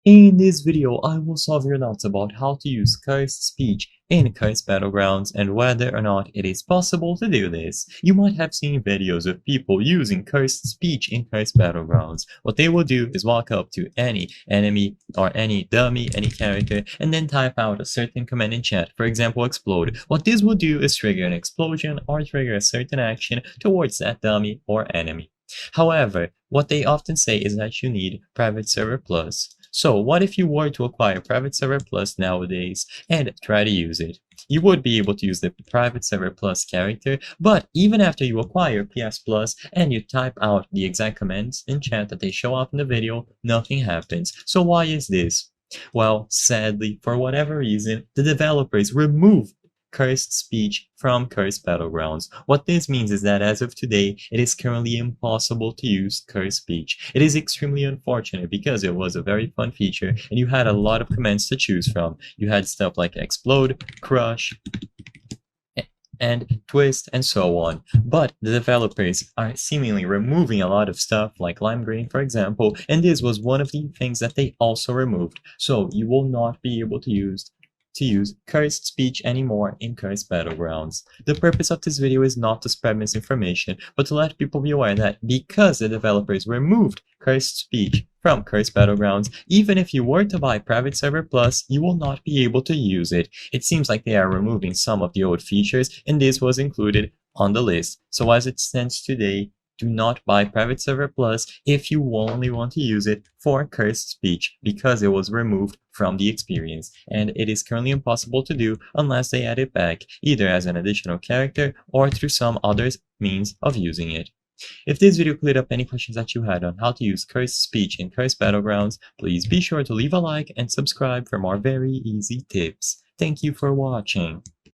In this video, I will solve your doubts about how to use cursed speech in cursed battlegrounds and whether or not it is possible to do this. You might have seen videos of people using cursed speech in cursed battlegrounds. What they will do is walk up to any enemy or any dummy, any character, and then type out a certain command in chat, for example, explode. What this will do is trigger an explosion or trigger a certain action towards that dummy or enemy. However, what they often say is that you need Private Server Plus. So what if you were to acquire Private Server Plus nowadays and try to use it? You would be able to use the Private Server Plus character, but even after you acquire PS Plus and you type out the exact commands in chat that they show up in the video, nothing happens. So why is this? Well, sadly, for whatever reason, the developers removed cursed speech from cursed battlegrounds. What this means is that as of today, it is currently impossible to use cursed speech. It is extremely unfortunate because it was a very fun feature and you had a lot of commands to choose from. You had stuff like explode, crush, and twist, and so on. But the developers are seemingly removing a lot of stuff like lime green, for example, and this was one of the things that they also removed. So you will not be able to use cursed speech anymore in cursed battlegrounds. The purpose of this video is not to spread misinformation, but to let people be aware that because the developers removed cursed speech from cursed battlegrounds, even if you were to buy Private Server Plus, you will not be able to use it. It seems like they are removing some of the old features, and this was included on the list. So as it stands today, do not buy Private Server Plus if you only want to use it for cursed speech because it was removed from the experience, and it is currently impossible to do unless they add it back, either as an additional character or through some other means of using it. If this video cleared up any questions that you had on how to use cursed speech in cursed battlegrounds, please be sure to leave a like and subscribe for more very easy tips. Thank you for watching.